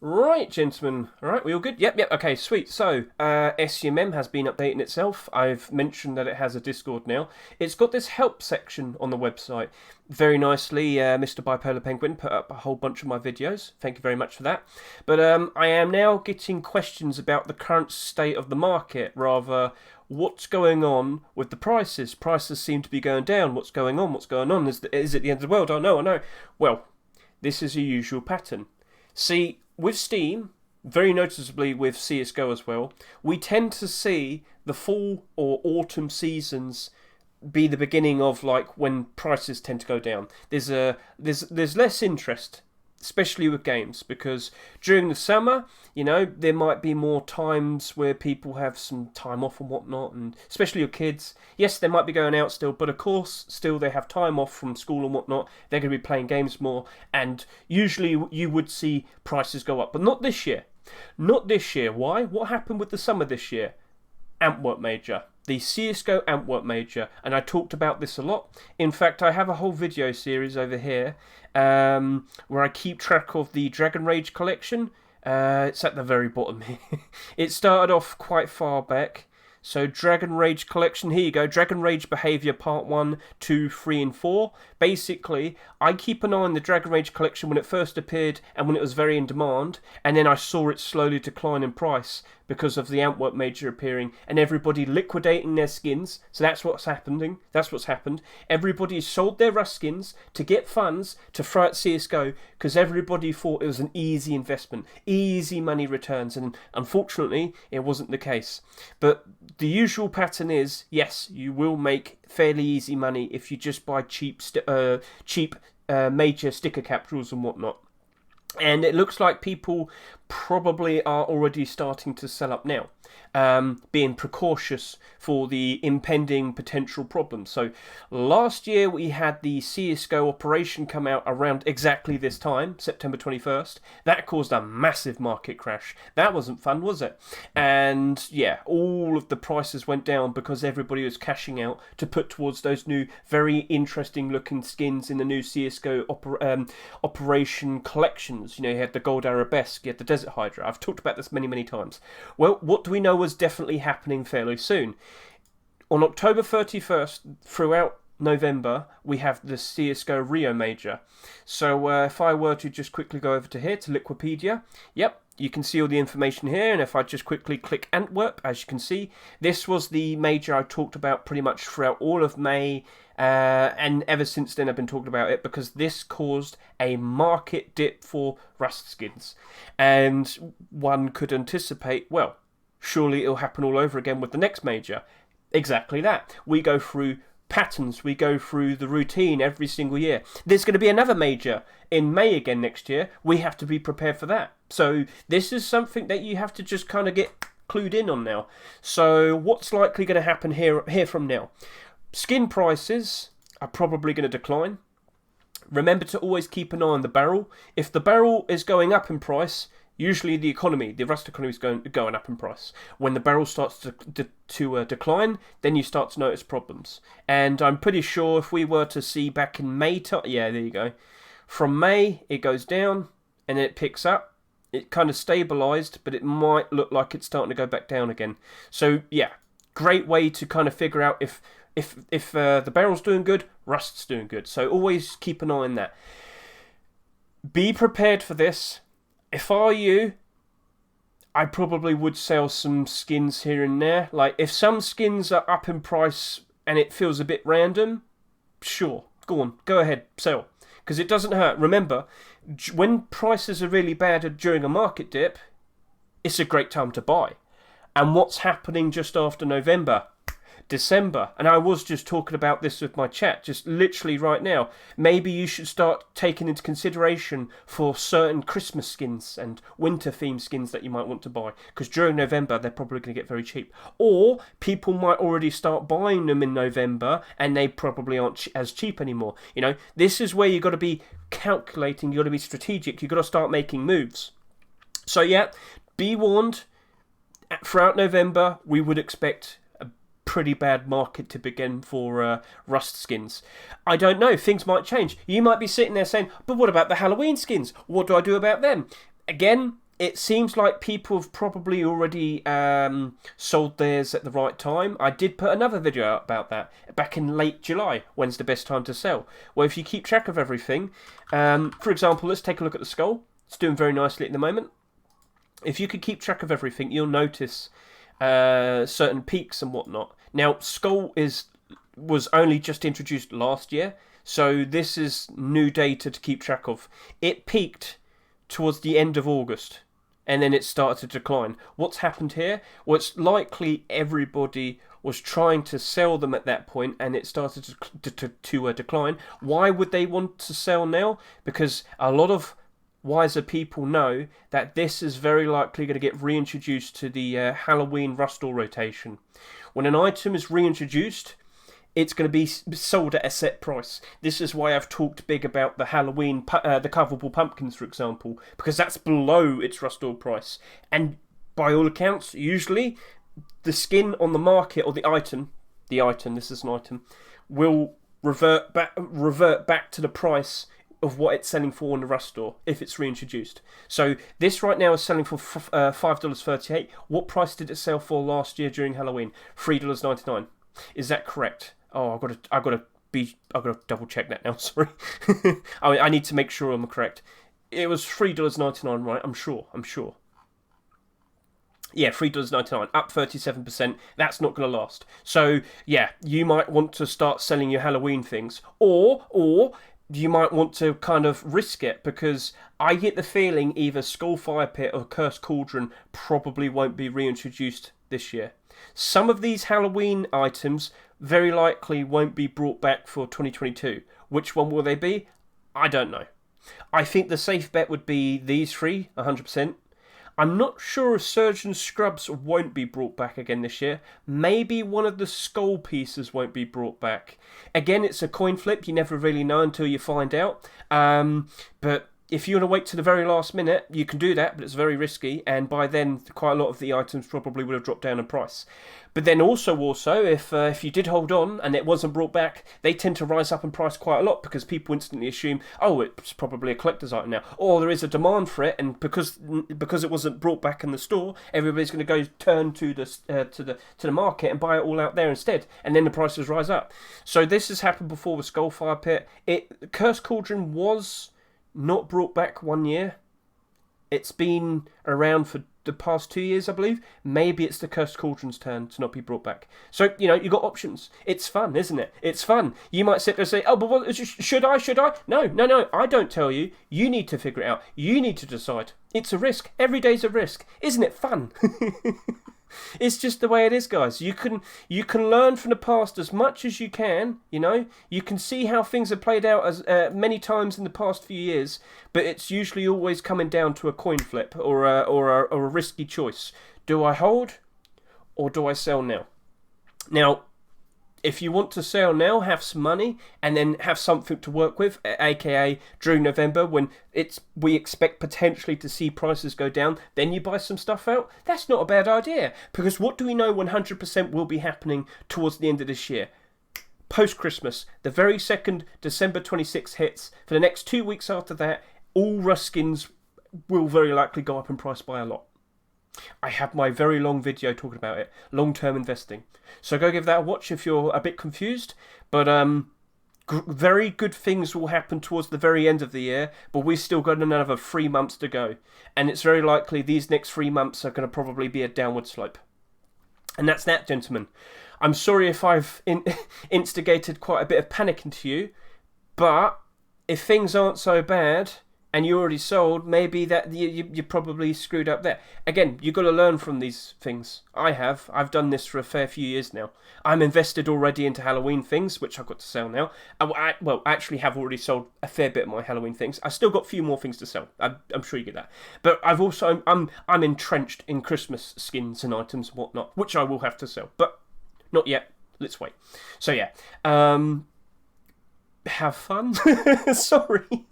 Right, gentlemen. All right, we all good? Yep. Okay, sweet. So, SCMM has been updating itself. I've mentioned that it has a Discord now. It's got this help section on the website. Very nicely, Mr. Bipolar Penguin put up a whole bunch of my videos. Thank you very much for that. But I am now getting questions about the current state of the market, rather what's going on with the prices. Prices seem to be going down. What's going on? What's going on? Is it the end of the world? I know. Well, this is a usual pattern. See, with Steam, very noticeably with CSGO as well, we tend to see the fall or autumn seasons be the beginning of like when prices tend to go down. There's less interest, especially with games, because during the summer, there might be more times where people have some time off and whatnot, and especially your kids. Yes, they might be going out still, but of course, still they have time off from school and whatnot. They're going to be playing games more, and usually you would see prices go up, but not this year. Not this year. Why? What happened with the summer this year? Antwerp Major. The CSGO Antwerp Major, and I talked about this a lot. In fact, I have a whole video series over here where I keep track of the Dragon Rage collection. It's at the very bottom here. It started off quite far back. So Dragon Rage collection, here you go. Dragon Rage Behaviour Part 1, 2, 3 and 4. Basically, I keep an eye on the Dragon Rage collection when it first appeared and when it was very in demand. And then I saw it slowly decline in price because of the Antwerp Major appearing and everybody liquidating their skins. So that's what's happening. That's what's happened. Everybody sold their Rust skins to get funds to throw at CSGO because everybody thought it was an easy investment, easy money returns, and unfortunately it wasn't the case. But the usual pattern is, yes, you will make fairly easy money if you just buy cheap major sticker capsules and whatnot. And it looks like people probably are already starting to sell up now, being precautious for the impending potential problems. So last year we had the CSGO operation come out around exactly this time, September 21st. That caused a massive market crash. That wasn't fun, was it? And yeah, all of the prices went down because everybody was cashing out to put towards those new, very interesting looking skins in the new CSGO operation collections. You had the Gold Arabesque, you had the Desert Hydra. I've talked about this many times. Well, what do we know was definitely happening fairly soon? On October 31st, throughout November, we have the CSGO Rio Major. So if I were to just quickly go over to here, to Liquipedia, yep, you can see all the information here, and if I just quickly click Antwerp, as you can see, this was the major I talked about pretty much throughout all of May, and ever since then I've been talking about it because this caused a market dip for Rust skins. And one could anticipate, well, surely it'll happen all over again with the next major. Exactly that. We go through patterns, we go through the routine every single year. There's going to be another major in May again next year. We have to be prepared for that. So this is something that you have to just kind of get clued in on now. So what's likely going to happen here from now? Skin prices are probably going to decline. Remember to always keep an eye on the barrel. If the barrel is going up in price, usually the Rust economy is going up in price. When the barrel starts to decline, then you start to notice problems. And I'm pretty sure if we were to see back in May, yeah, there you go. From May, it goes down and then it picks up. It kind of stabilised, but it might look like it's starting to go back down again. So yeah, great way to kind of figure out if the barrel's doing good, Rust's doing good. So always keep an eye on that. Be prepared for this. If I were you, I probably would sell some skins here and there. Like, if some skins are up in price and it feels a bit random, sure, go on, go ahead, sell. Because it doesn't hurt. Remember, when prices are really bad during a market dip, it's a great time to buy. And what's happening just after November? December. And I was just talking about this with my chat, just literally right now. Maybe you should start taking into consideration for certain Christmas skins and winter theme skins that you might want to buy, because during November they're probably going to get very cheap. Or people might already start buying them in November and they probably aren't as cheap anymore. This is where you've got to be calculating, you've got to be strategic, you've got to start making moves. So yeah, be warned, throughout November we would expect pretty bad market to begin for Rust skins. I don't know, things might change. You might be sitting there saying, but what about the Halloween skins? What do I do about them? Again, it seems like people have probably already sold theirs at the right time. I did put another video out about that back in late July. When's the best time to sell? Well, if you keep track of everything, for example, let's take a look at the skull. It's doing very nicely at the moment. If you could keep track of everything, you'll notice certain peaks and whatnot. Now, skull was only just introduced last year, so this is new data to keep track of. It peaked towards the end of August, and then it started to decline. What's happened here? Well, it's likely everybody was trying to sell them at that point, and it started to decline. Why would they want to sell now? Because a lot of wiser people know that this is very likely going to get reintroduced to the Halloween Rustall rotation. When an item is reintroduced, it's going to be sold at a set price. This is why I've talked big about the Halloween, the coverable pumpkins, for example, because that's below its Rustall price. And by all accounts, usually the skin on the market, or the item, this is an item, will revert back to the price of what it's selling for in the Rustall if it's reintroduced. So this right now is selling for $5.38. What price did it sell for last year during Halloween? $3.99. Is that correct? Oh, I've got to double check that now. Sorry, I need to make sure I'm correct. It was $3.99, right? I'm sure. Yeah, $3.99, up 37%. That's not going to last. So yeah, you might want to start selling your Halloween things, or you might want to kind of risk it, because I get the feeling either Skull Fire Pit or Cursed Cauldron probably won't be reintroduced this year. Some of these Halloween items very likely won't be brought back for 2022. Which one will they be? I don't know. I think the safe bet would be these three, 100%. I'm not sure if Surgeon Scrubs won't be brought back again this year. Maybe one of the skull pieces won't be brought back. Again, it's a coin flip. You never really know until you find out. But if you want to wait to the very last minute, you can do that, but it's very risky. And by then, quite a lot of the items probably would have dropped down in price. But then also, if you did hold on and it wasn't brought back, they tend to rise up in price quite a lot, because people instantly assume, oh, it's probably a collector's item now, or there is a demand for it, and because it wasn't brought back in the store, everybody's going to go turn to the market and buy it all out there instead, and then the prices rise up. So this has happened before with Skullfire Pit. Cursed Cauldron was not brought back 1 year. It's been around for the past 2 years, I believe. Maybe it's the Cursed Cauldron's turn to not be brought back. So, you've got options. It's fun, isn't it? It's fun. You might sit there and say, oh, but what, should I? No, I don't tell you. You need to figure it out. You need to decide. It's a risk. Every day's a risk. Isn't it fun? It's just the way it is, guys. You can learn from the past as much as you can. You can see how things have played out as many times in the past few years, but it's usually always coming down to a coin flip or a risky choice. Do I hold or do I sell now? Now, if you want to sell now, have some money and then have something to work with, aka during November when we expect potentially to see prices go down, then you buy some stuff out. That's not a bad idea, because what do we know 100% will be happening towards the end of this year? Post-Christmas, the very second December 26th hits, for the next 2 weeks after that, all Rust skins will very likely go up in price by a lot. I have my very long video talking about it, long-term investing. So go give that a watch if you're a bit confused. But very good things will happen towards the very end of the year, but we've still got another 3 months to go. And it's very likely these next 3 months are going to probably be a downward slope. And that's that, gentlemen. I'm sorry if I've instigated quite a bit of panic into you, but if things aren't so bad and you already sold, maybe that you probably screwed up there. Again, you've got to learn from these things. I've done this for a fair few years now. I'm invested already into Halloween things, which I've got to sell now. I actually have already sold a fair bit of my Halloween things. I still got a few more things to sell. I'm sure you get that. But I'm entrenched in Christmas skins and items and whatnot, which I will have to sell. But not yet. Let's wait. So yeah, have fun. Sorry.